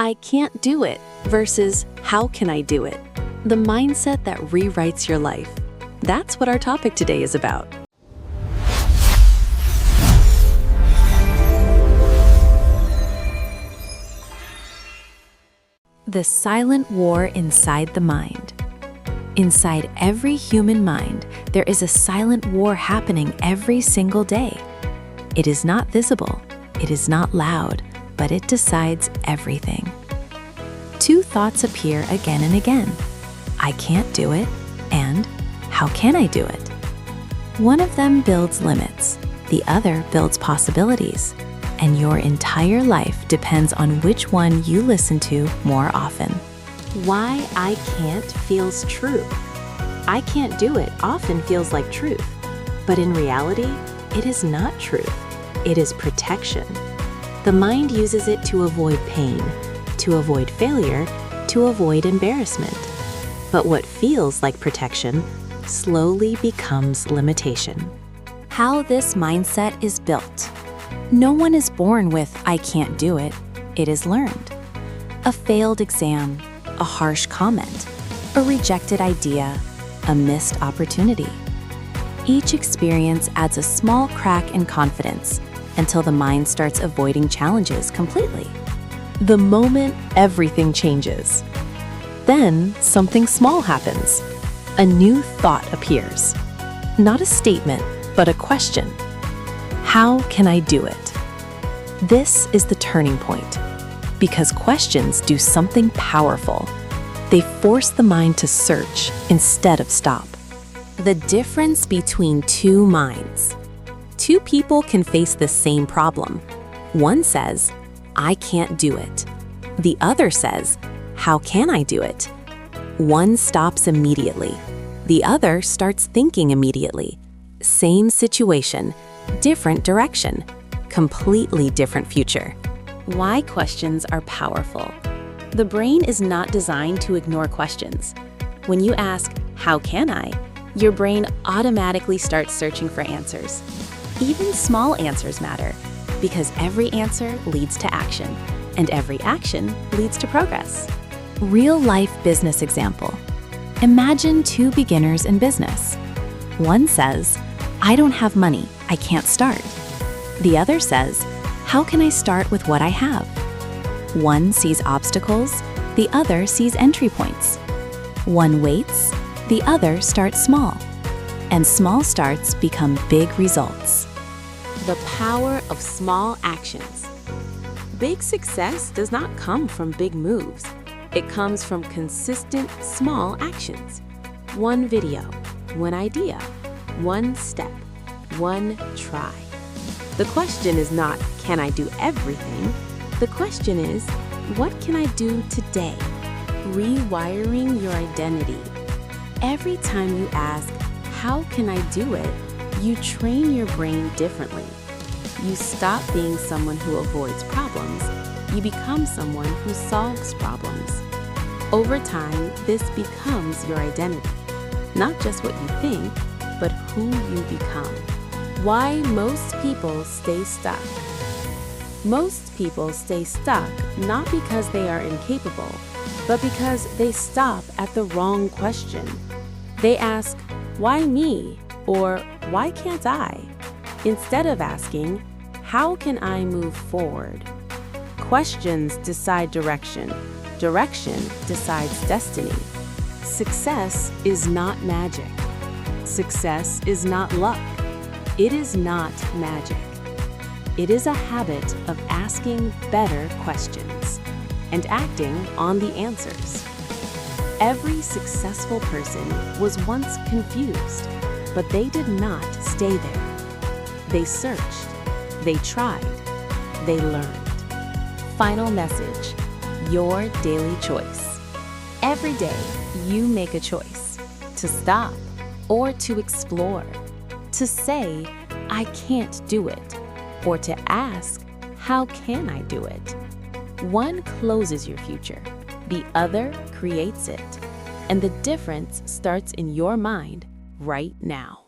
I can't do it versus how can I do it? The mindset that rewrites your life. That's what our topic today is about. The silent war inside the mind. Inside every human mind, there is a silent war happening every single day. It is not visible, it is not loud, but it decides everything. Two thoughts appear again and again. I can't do it, and how can I do it? One of them builds limits, the other builds possibilities, and your entire life depends on which one you listen to more often. Why I can't feels true. I can't do it often feels like truth, but in reality, it is not truth. It is protection. The mind uses it to avoid pain, to avoid failure, to avoid embarrassment. But what feels like protection slowly becomes limitation. How this mindset is built. No one is born with I can't do it. It is learned. A failed exam, a harsh comment, a rejected idea, a missed opportunity. Each experience adds a small crack in confidence until the mind starts avoiding challenges completely. The moment everything changes. Then something small happens. A new thought appears. Not a statement, but a question. How can I do it? This is the turning point. Because questions do something powerful. They force the mind to search instead of stop. The difference between two minds. Two people can face the same problem. One says, I can't do it. The other says, how can I do it? One stops immediately. The other starts thinking immediately. Same situation, different direction, completely different future. Why questions are powerful. The brain is not designed to ignore questions. When you ask, how can I? Your brain automatically starts searching for answers. Even small answers matter, because every answer leads to action, and every action leads to progress. Real-life business example. Imagine two beginners in business. One says, I don't have money, I can't start. The other says, how can I start with what I have? One sees obstacles, the other sees entry points. One waits, the other starts small. And small starts become big results. The power of small actions. Big success does not come from big moves. It comes from consistent small actions. One video, one idea, one step, one try. The question is not, can I do everything? The question is, what can I do today? Rewiring your identity. Every time you ask, how can I do it? You train your brain differently. You stop being someone who avoids problems. You become someone who solves problems. Over time, this becomes your identity. Not just what you think, but who you become. Why most people stay stuck. Most people stay stuck not because they are incapable, but because they stop at the wrong question. They ask, why me? Or why can't I? Instead of asking, how can I move forward? Questions decide direction. Direction decides destiny. Success is not magic. Success is not luck. It is not magic. It is a habit of asking better questions and acting on the answers. Every successful person was once confused, but they did not stay there. They searched, they tried, they learned. Final message, your daily choice. Every day, you make a choice to stop or to explore, to say, I can't do it, or to ask, how can I do it? One closes your future, the other creates it, and the difference starts in your mind right now.